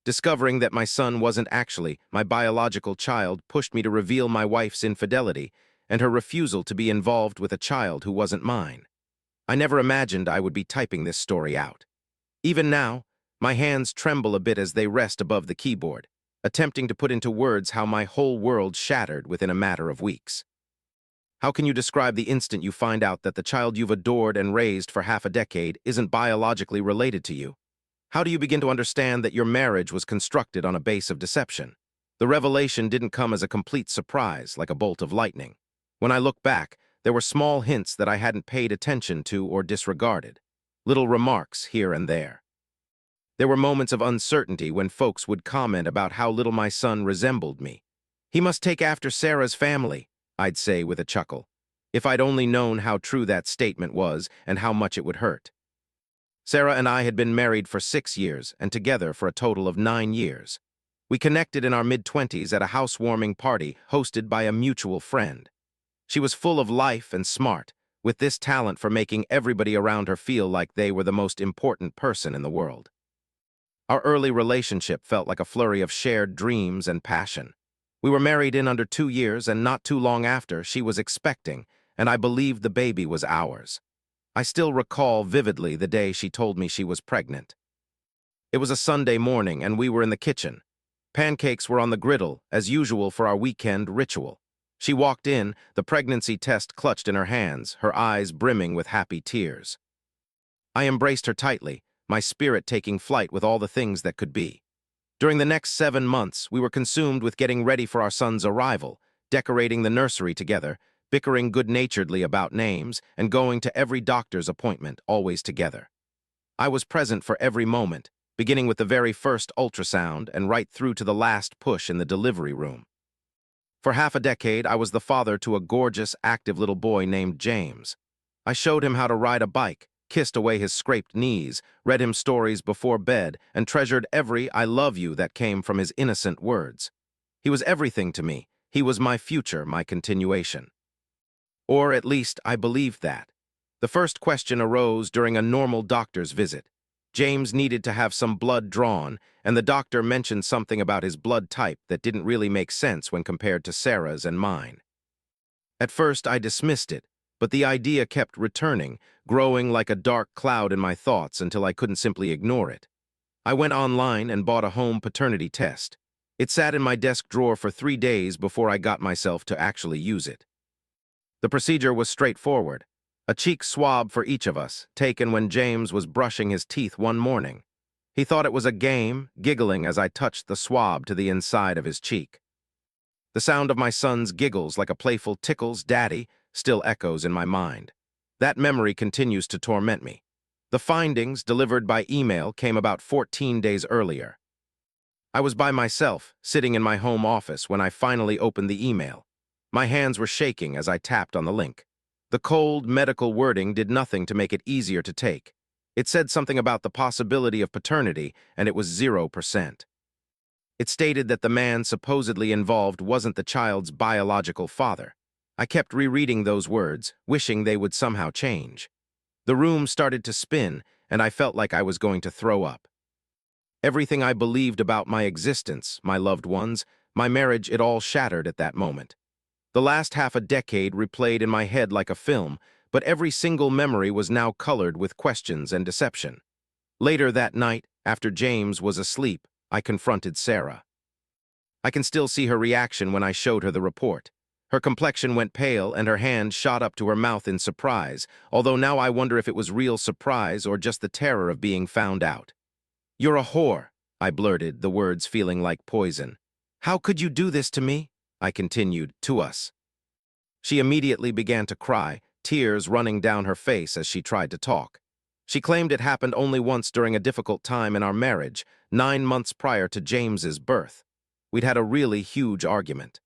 Discovering that my son wasn't actually my biological child pushed me to reveal my wife's infidelity and her refusal to be involved with a child who wasn't mine. I never imagined I would be typing this story out. Even now, my hands tremble a bit as they rest above the keyboard, attempting to put into words how my whole world shattered within a matter of weeks. How can you describe the instant you find out that the child you've adored and raised for half a decade isn't biologically related to you? How do you begin to understand that your marriage was constructed on a base of deception? The revelation didn't come as a complete surprise, like a bolt of lightning. When I look back, there were small hints that I hadn't paid attention to or disregarded, little remarks here and there. There were moments of uncertainty when folks would comment about how little my son resembled me. "He must take after Sarah's family," I'd say with a chuckle. If I'd only known how true that statement was and how much it would hurt. Sarah and I had been married for 6 years and together for a total of 9 years. We connected in our mid-20s at a housewarming party hosted by a mutual friend. She was full of life and smart, with this talent for making everybody around her feel like they were the most important person in the world. Our early relationship felt like a flurry of shared dreams and passion. We were married in under 2 years, and not too long after, she was expecting, and I believed the baby was ours. I still recall vividly the day she told me she was pregnant. It was a Sunday morning, and we were in the kitchen. Pancakes were on the griddle, as usual for our weekend ritual. She walked in, the pregnancy test clutched in her hands, her eyes brimming with happy tears. I embraced her tightly, my spirit taking flight with all the things that could be. During the next 7 months, we were consumed with getting ready for our son's arrival, decorating the nursery together, bickering good-naturedly about names, and going to every doctor's appointment, always together. I was present for every moment, beginning with the very first ultrasound and right through to the last push in the delivery room. For half a decade, I was the father to a gorgeous, active little boy named James. I showed him how to ride a bike, kissed away his scraped knees, read him stories before bed, and treasured every "I love you" that came from his innocent words. He was everything to me. He was my future, my continuation. Or at least I believed that. The first question arose during a normal doctor's visit. James needed to have some blood drawn, and the doctor mentioned something about his blood type that didn't really make sense when compared to Sarah's and mine. At first I dismissed it, but the idea kept returning, growing like a dark cloud in my thoughts until I couldn't simply ignore it. I went online and bought a home paternity test. It sat in my desk drawer for 3 days before I got myself to actually use it. The procedure was straightforward. A cheek swab for each of us, taken when James was brushing his teeth one morning. He thought it was a game, giggling as I touched the swab to the inside of his cheek. The sound of my son's giggles like a playful "tickles, Daddy" still echoes in my mind. That memory continues to torment me. The findings, delivered by email, came about 14 days earlier. I was by myself, sitting in my home office when I finally opened the email. My hands were shaking as I tapped on the link. The cold, medical wording did nothing to make it easier to take. It said something about the possibility of paternity, and it was 0%. It stated that the man supposedly involved wasn't the child's biological father. I kept rereading those words, wishing they would somehow change. The room started to spin, and I felt like I was going to throw up. Everything I believed about my existence, my loved ones, my marriage, it all shattered at that moment. The last half a decade replayed in my head like a film, but every single memory was now colored with questions and deception. Later that night, after James was asleep, I confronted Sarah. I can still see her reaction when I showed her the report. Her complexion went pale and her hand shot up to her mouth in surprise, although now I wonder if it was real surprise or just the terror of being found out. "You're a whore," I blurted, the words feeling like poison. "How could you do this to me?" I continued, "to us." She immediately began to cry, tears running down her face as she tried to talk. She claimed it happened only once during a difficult time in our marriage, 9 months prior to James's birth. We'd had a really huge argument.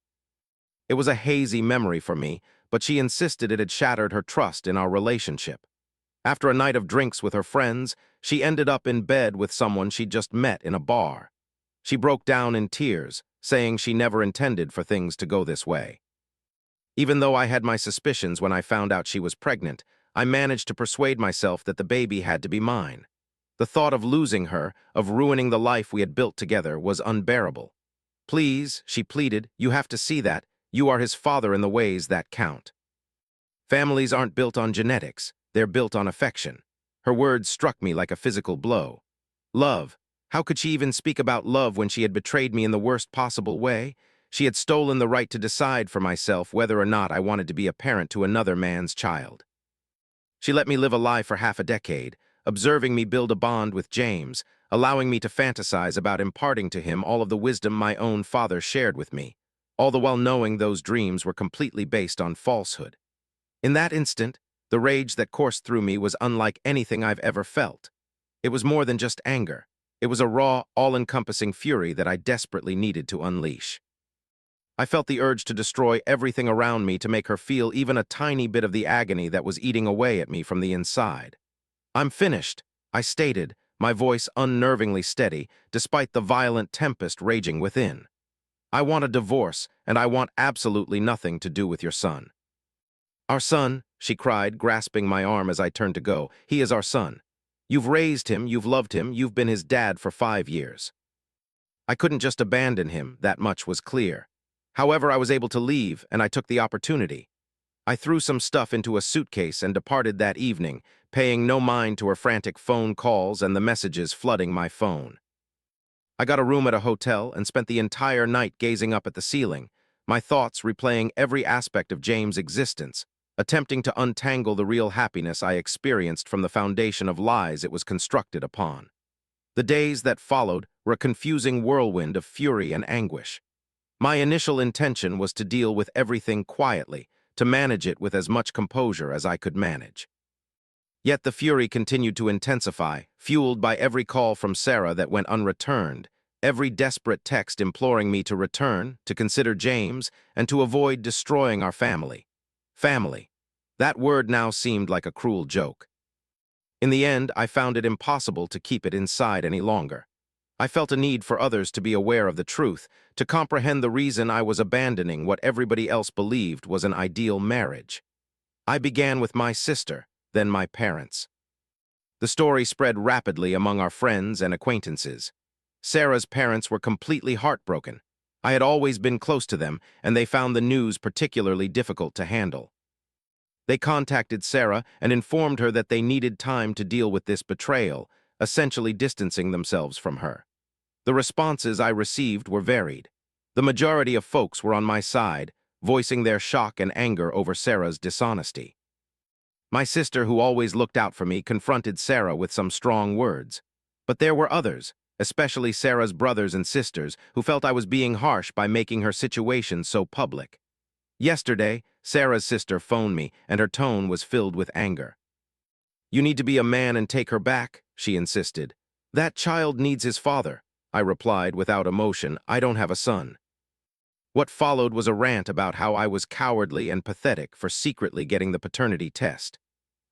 It was a hazy memory for me, but she insisted it had shattered her trust in our relationship. After a night of drinks with her friends, she ended up in bed with someone she'd just met in a bar. She broke down in tears, saying she never intended for things to go this way. Even though I had my suspicions when I found out she was pregnant, I managed to persuade myself that the baby had to be mine. The thought of losing her, of ruining the life we had built together, was unbearable. "Please," she pleaded, "you have to see that. You are his father in the ways that count." Families aren't built on genetics, they're built on affection. Her words struck me like a physical blow. Love. How could she even speak about love when she had betrayed me in the worst possible way? She had stolen the right to decide for myself whether or not I wanted to be a parent to another man's child. She let me live a lie for half a decade, observing me build a bond with James, allowing me to fantasize about imparting to him all of the wisdom my own father shared with me, all the while knowing those dreams were completely based on falsehood. In that instant, the rage that coursed through me was unlike anything I've ever felt. It was more than just anger. It was a raw, all-encompassing fury that I desperately needed to unleash. I felt the urge to destroy everything around me to make her feel even a tiny bit of the agony that was eating away at me from the inside. "I'm finished," I stated, my voice unnervingly steady, despite the violent tempest raging within. "I want a divorce, and I want absolutely nothing to do with your son." "Our son," she cried, grasping my arm as I turned to go. "He is our son. You've raised him, you've loved him, you've been his dad for 5 years." I couldn't just abandon him, that much was clear. However, I was able to leave, and I took the opportunity. I threw some stuff into a suitcase and departed that evening, paying no mind to her frantic phone calls and the messages flooding my phone. I got a room at a hotel and spent the entire night gazing up at the ceiling, my thoughts replaying every aspect of James' existence, attempting to untangle the real happiness I experienced from the foundation of lies it was constructed upon. The days that followed were a confusing whirlwind of fury and anguish. My initial intention was to deal with everything quietly, to manage it with as much composure as I could manage. Yet the fury continued to intensify, fueled by every call from Sarah that went unreturned, every desperate text imploring me to return, to consider James, and to avoid destroying our family. Family. That word now seemed like a cruel joke. In the end, I found it impossible to keep it inside any longer. I felt a need for others to be aware of the truth, to comprehend the reason I was abandoning what everybody else believed was an ideal marriage. I began with my sister, then my parents. The story spread rapidly among our friends and acquaintances. Sarah's parents were completely heartbroken. I had always been close to them, and they found the news particularly difficult to handle. They contacted Sarah and informed her that they needed time to deal with this betrayal, essentially distancing themselves from her. The responses I received were varied. The majority of folks were on my side, voicing their shock and anger over Sarah's dishonesty. My sister, who always looked out for me, confronted Sarah with some strong words. But there were others, especially Sarah's brothers and sisters, who felt I was being harsh by making her situation so public. Yesterday, Sarah's sister phoned me, and her tone was filled with anger. "You need to be a man and take her back," she insisted. "That child needs his father," I replied without emotion. "I don't have a son." What followed was a rant about how I was cowardly and pathetic for secretly getting the paternity test.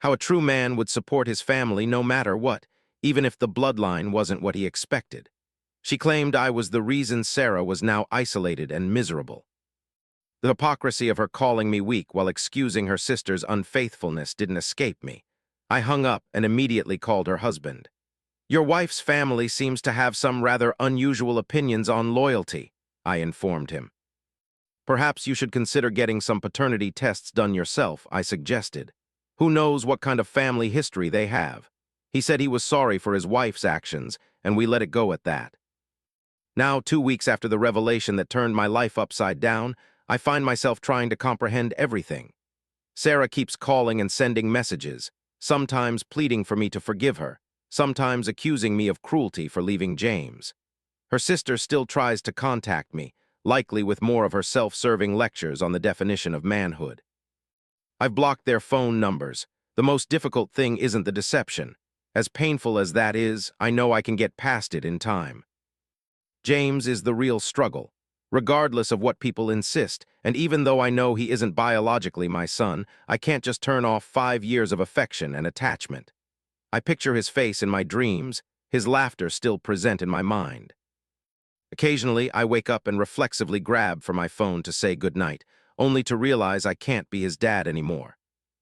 How a true man would support his family no matter what, even if the bloodline wasn't what he expected. She claimed I was the reason Sarah was now isolated and miserable. The hypocrisy of her calling me weak while excusing her sister's unfaithfulness didn't escape me. I hung up and immediately called her husband. "Your wife's family seems to have some rather unusual opinions on loyalty," I informed him. "Perhaps you should consider getting some paternity tests done yourself," I suggested. "Who knows what kind of family history they have?" He said he was sorry for his wife's actions, and we let it go at that. Now, 2 weeks after the revelation that turned my life upside down, I find myself trying to comprehend everything. Sarah keeps calling and sending messages, sometimes pleading for me to forgive her, sometimes accusing me of cruelty for leaving James. Her sister still tries to contact me, likely with more of her self-serving lectures on the definition of manhood. I've blocked their phone numbers. The most difficult thing isn't the deception. As painful as that is, I know I can get past it in time. James is the real struggle. Regardless of what people insist, and even though I know he isn't biologically my son, I can't just turn off 5 years of affection and attachment. I picture his face in my dreams, his laughter still present in my mind. Occasionally, I wake up and reflexively grab for my phone to say goodnight, only to realize I can't be his dad anymore.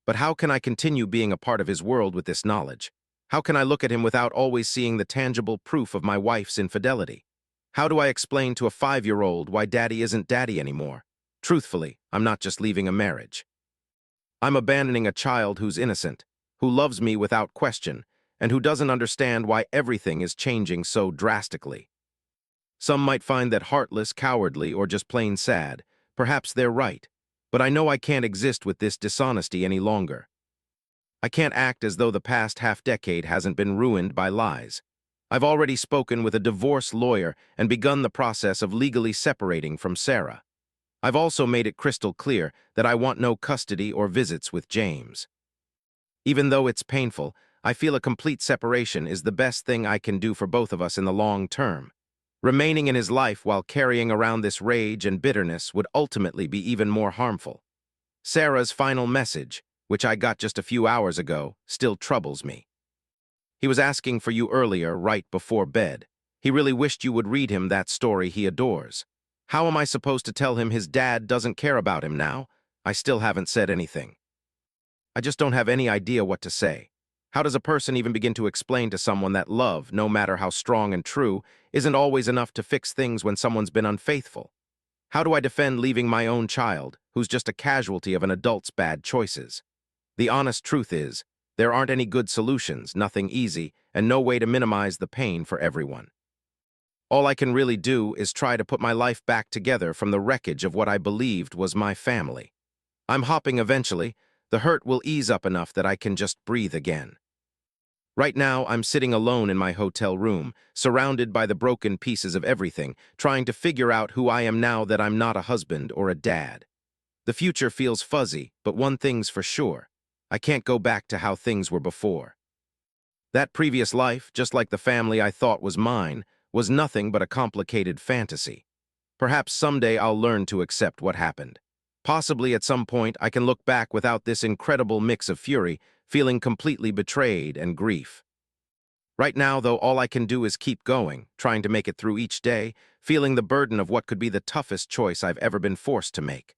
But how can I continue being a part of his world with this knowledge? How can I look at him without always seeing the tangible proof of my wife's infidelity? How do I explain to a 5-year-old why daddy isn't daddy anymore? Truthfully, I'm not just leaving a marriage. I'm abandoning a child who's innocent, who loves me without question, and who doesn't understand why everything is changing so drastically. Some might find that heartless, cowardly, or just plain sad. Perhaps they're right. But I know I can't exist with this dishonesty any longer. I can't act as though the past half-decade hasn't been ruined by lies. I've already spoken with a divorce lawyer and begun the process of legally separating from Sarah. I've also made it crystal clear that I want no custody or visits with James. Even though it's painful, I feel a complete separation is the best thing I can do for both of us in the long term. Remaining in his life while carrying around this rage and bitterness would ultimately be even more harmful. Sarah's final message, which I got just a few hours ago, still troubles me. He was asking for you earlier, right before bed. He really wished you would read him that story he adores. How am I supposed to tell him his dad doesn't care about him now? I still haven't said anything. I just don't have any idea what to say. How does a person even begin to explain to someone that love, no matter how strong and true, isn't always enough to fix things when someone's been unfaithful? How do I defend leaving my own child, who's just a casualty of an adult's bad choices? The honest truth is, there aren't any good solutions, nothing easy, and no way to minimize the pain for everyone. All I can really do is try to put my life back together from the wreckage of what I believed was my family. I'm hoping eventually, the hurt will ease up enough that I can just breathe again. Right now, I'm sitting alone in my hotel room, surrounded by the broken pieces of everything, trying to figure out who I am now that I'm not a husband or a dad. The future feels fuzzy, but one thing's for sure. I can't go back to how things were before. That previous life, just like the family I thought was mine, was nothing but a complicated fantasy. Perhaps someday I'll learn to accept what happened. Possibly at some point I can look back without this incredible mix of fury, feeling completely betrayed and grief. Right now, though, all I can do is keep going, trying to make it through each day, feeling the burden of what could be the toughest choice I've ever been forced to make.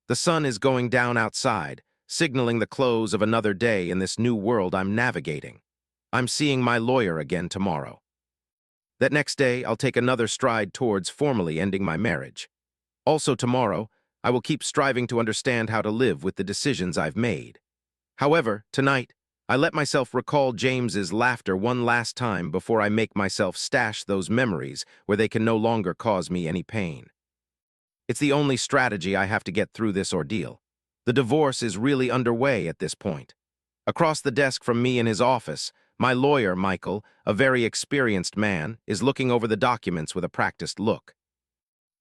The sun is going down outside, signaling the close of another day in this new world I'm navigating. I'm seeing my lawyer again tomorrow. That next day, I'll take another stride towards formally ending my marriage. Also tomorrow, I will keep striving to understand how to live with the decisions I've made. However, tonight, I let myself recall James's laughter one last time before I make myself stash those memories where they can no longer cause me any pain. It's the only strategy I have to get through this ordeal. The divorce is really underway at this point. Across the desk from me in his office, my lawyer, Michael, a very experienced man, is looking over the documents with a practiced look.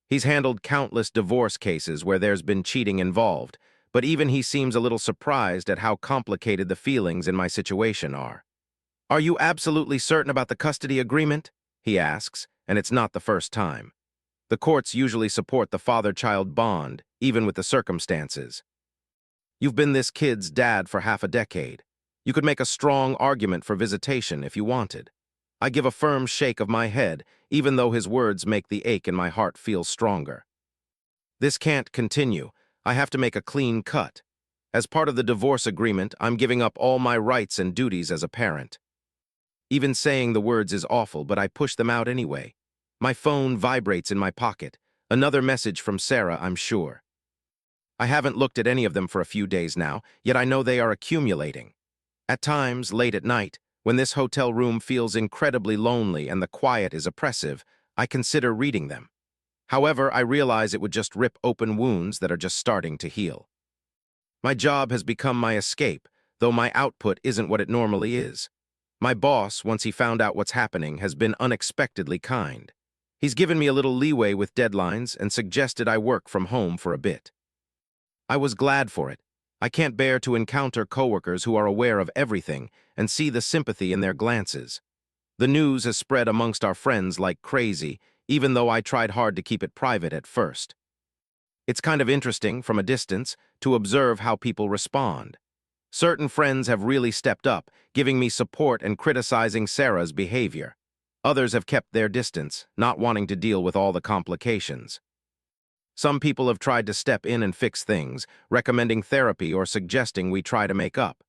He's handled countless divorce cases where there's been cheating involved, but even he seems a little surprised at how complicated the feelings in my situation are. "Are you absolutely certain about the custody agreement?" he asks, and it's not the first time. The courts usually support the father-child bond, even with the circumstances. You've been this kid's dad for half a decade. You could make a strong argument for visitation if you wanted. I give a firm shake of my head, even though his words make the ache in my heart feel stronger. This can't continue. I have to make a clean cut. As part of the divorce agreement, I'm giving up all my rights and duties as a parent. Even saying the words is awful, but I push them out anyway. My phone vibrates in my pocket. Another message from Sarah, I'm sure. I haven't looked at any of them for a few days now, yet I know they are accumulating. At times, late at night, when this hotel room feels incredibly lonely and the quiet is oppressive, I consider reading them. However, I realize it would just rip open wounds that are just starting to heal. My job has become my escape, though my output isn't what it normally is. My boss, once he found out what's happening, has been unexpectedly kind. He's given me a little leeway with deadlines and suggested I work from home for a bit. I was glad for it. I can't bear to encounter coworkers who are aware of everything and see the sympathy in their glances. The news has spread amongst our friends like crazy, even though I tried hard to keep it private at first. It's kind of interesting, from a distance, to observe how people respond. Certain friends have really stepped up, giving me support and criticizing Sarah's behavior. Others have kept their distance, not wanting to deal with all the complications. Some people have tried to step in and fix things, recommending therapy or suggesting we try to make up.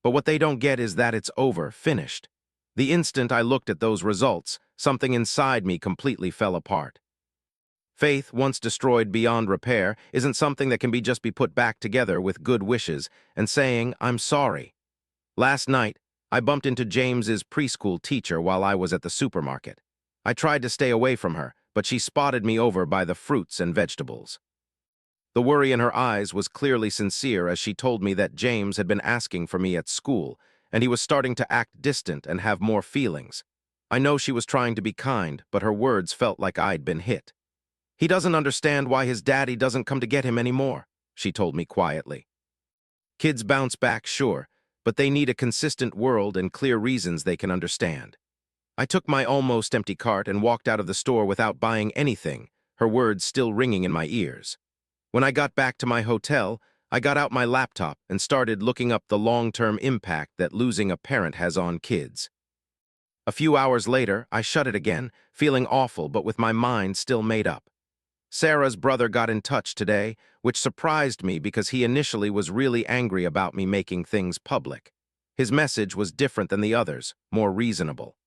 But what they don't get is that it's over, finished. The instant I looked at those results, something inside me completely fell apart. Faith, once destroyed beyond repair, isn't something that can just be put back together with good wishes and saying, "I'm sorry." Last night, I bumped into James's preschool teacher while I was at the supermarket. I tried to stay away from her, but she spotted me over by the fruits and vegetables. The worry in her eyes was clearly sincere as she told me that James had been asking for me at school, and he was starting to act distant and have more feelings. I know she was trying to be kind, but her words felt like I'd been hit. "He doesn't understand why his daddy doesn't come to get him anymore," she told me quietly. Kids bounce back, sure, but they need a consistent world and clear reasons they can understand. I took my almost empty cart and walked out of the store without buying anything, her words still ringing in my ears. When I got back to my hotel, I got out my laptop and started looking up the long-term impact that losing a parent has on kids. A few hours later, I shut it again, feeling awful but with my mind still made up. Sarah's brother got in touch today, which surprised me because he initially was really angry about me making things public. His message was different than the others, more reasonable.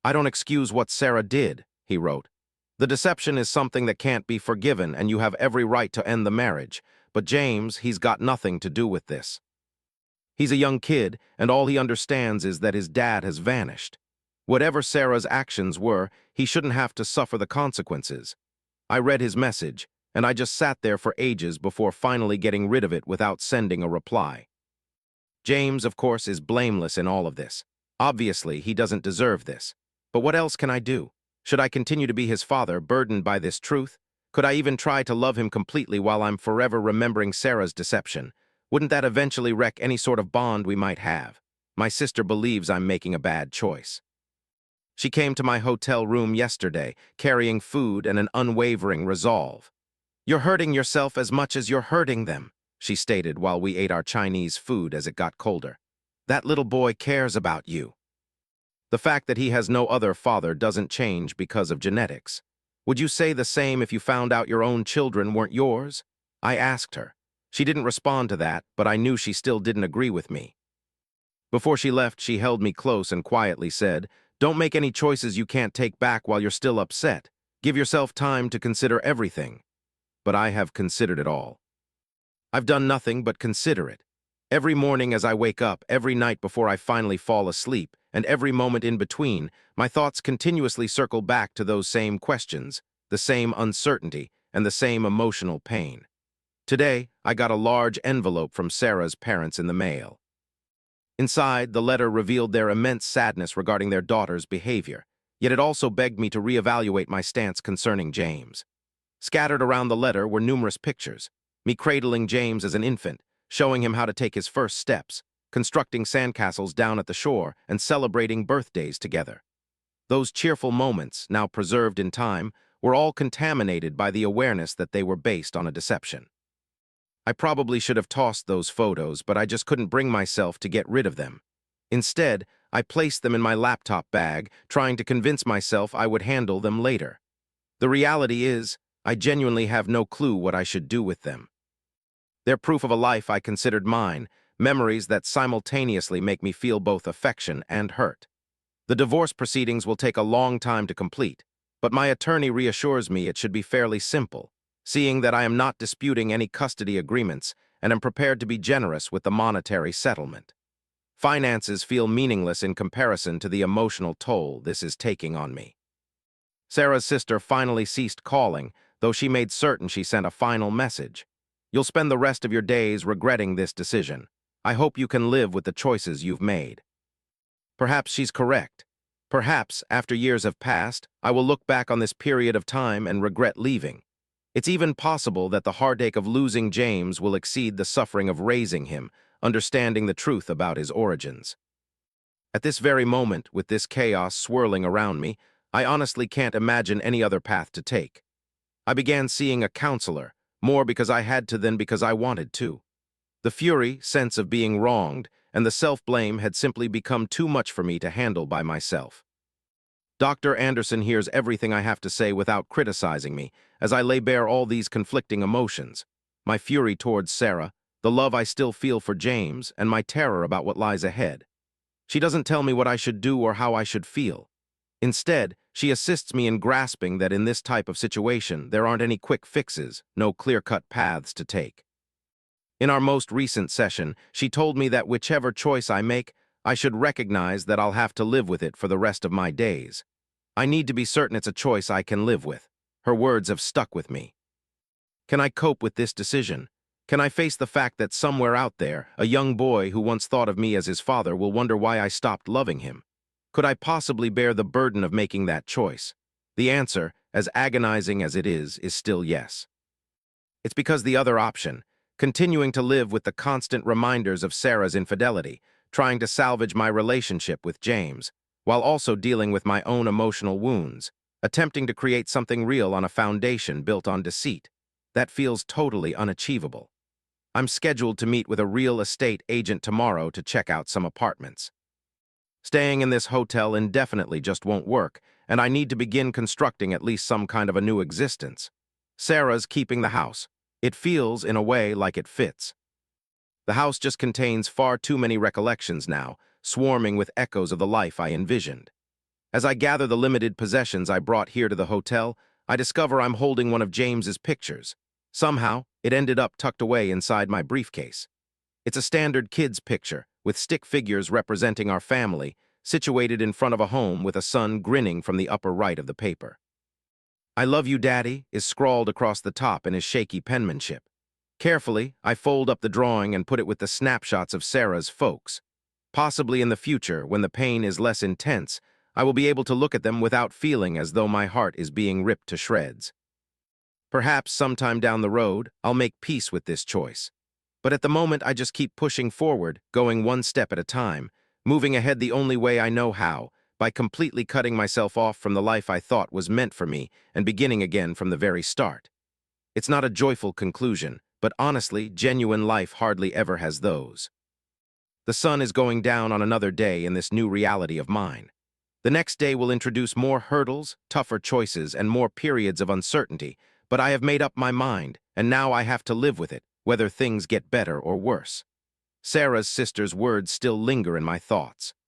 "I don't excuse what Sarah did," he wrote. "The deception is something that can't be forgiven and you have every right to end the marriage, but James, he's got nothing to do with this. He's a young kid, and all he understands is that his dad has vanished. Whatever Sarah's actions were, he shouldn't have to suffer the consequences." I read his message, and I just sat there for ages before finally getting rid of it without sending a reply. James, of course, is blameless in all of this. Obviously, he doesn't deserve this. But what else can I do? Should I continue to be his father, burdened by this truth? Could I even try to love him completely while I'm forever remembering Sarah's deception? Wouldn't that eventually wreck any sort of bond we might have? My sister believes I'm making a bad choice. She came to my hotel room yesterday, carrying food and an unwavering resolve. "You're hurting yourself as much as you're hurting them," she stated while we ate our Chinese food as it got colder. "That little boy cares about you." The fact that he has no other father doesn't change because of genetics. Would you say the same if you found out your own children weren't yours? I asked her. She didn't respond to that, but I knew she still didn't agree with me. Before she left, she held me close and quietly said, "Don't make any choices you can't take back while you're still upset. Give yourself time to consider everything." But I have considered it all. I've done nothing but consider it. Every morning as I wake up, every night before I finally fall asleep, and every moment in between, my thoughts continuously circle back to those same questions, the same uncertainty, and the same emotional pain. Today, I got a large envelope from Sarah's parents in the mail. Inside, the letter revealed their immense sadness regarding their daughter's behavior, yet it also begged me to reevaluate my stance concerning James. Scattered around the letter were numerous pictures, me cradling James as an infant, showing him how to take his first steps, constructing sandcastles down at the shore, and celebrating birthdays together. Those cheerful moments, now preserved in time, were all contaminated by the awareness that they were based on a deception. I probably should have tossed those photos, but I just couldn't bring myself to get rid of them. Instead, I placed them in my laptop bag, trying to convince myself I would handle them later. The reality is, I genuinely have no clue what I should do with them. They're proof of a life I considered mine, memories that simultaneously make me feel both affection and hurt. The divorce proceedings will take a long time to complete, but my attorney reassures me it should be fairly simple, seeing that I am not disputing any custody agreements and am prepared to be generous with the monetary settlement. Finances feel meaningless in comparison to the emotional toll this is taking on me. Sarah's sister finally ceased calling, though she made certain she sent a final message. "You'll spend the rest of your days regretting this decision. I hope you can live with the choices you've made." Perhaps she's correct. Perhaps, after years have passed, I will look back on this period of time and regret leaving. It's even possible that the heartache of losing James will exceed the suffering of raising him, understanding the truth about his origins. At this very moment, with this chaos swirling around me, I honestly can't imagine any other path to take. I began seeing a counselor, more because I had to than because I wanted to. The fury, sense of being wronged, and the self-blame had simply become too much for me to handle by myself. Dr. Anderson hears everything I have to say without criticizing me, as I lay bare all these conflicting emotions. My fury towards Sarah, the love I still feel for James, and my terror about what lies ahead. She doesn't tell me what I should do or how I should feel. Instead, she assists me in grasping that in this type of situation, there aren't any quick fixes, no clear-cut paths to take. In our most recent session, she told me that whichever choice I make, I should recognize that I'll have to live with it for the rest of my days. I need to be certain it's a choice I can live with. Her words have stuck with me. Can I cope with this decision? Can I face the fact that somewhere out there, a young boy who once thought of me as his father will wonder why I stopped loving him? Could I possibly bear the burden of making that choice? The answer, as agonizing as it is still yes. It's because the other option, continuing to live with the constant reminders of Sarah's infidelity, trying to salvage my relationship with James, while also dealing with my own emotional wounds, attempting to create something real on a foundation built on deceit, that feels totally unachievable. I'm scheduled to meet with a real estate agent tomorrow to check out some apartments. Staying in this hotel indefinitely just won't work, and I need to begin constructing at least some kind of a new existence. Sarah's keeping the house. It feels, in a way, like it fits. The house just contains far too many recollections now, swarming with echoes of the life I envisioned. As I gather the limited possessions I brought here to the hotel, I discover I'm holding one of James's pictures. Somehow, it ended up tucked away inside my briefcase. It's a standard kid's picture, with stick figures representing our family, situated in front of a home with a son grinning from the upper right of the paper. "I love you, Daddy," is scrawled across the top in his shaky penmanship. Carefully, I fold up the drawing and put it with the snapshots of Sarah's folks. Possibly in the future, when the pain is less intense, I will be able to look at them without feeling as though my heart is being ripped to shreds. Perhaps sometime down the road, I'll make peace with this choice. But at the moment, I just keep pushing forward, going one step at a time, moving ahead the only way I know how, by completely cutting myself off from the life I thought was meant for me and beginning again from the very start. It's not a joyful conclusion, but honestly, genuine life hardly ever has those. The sun is going down on another day in this new reality of mine. The next day will introduce more hurdles, tougher choices, and more periods of uncertainty, but I have made up my mind, and now I have to live with it, whether things get better or worse. Sarah's sister's words still linger in my thoughts.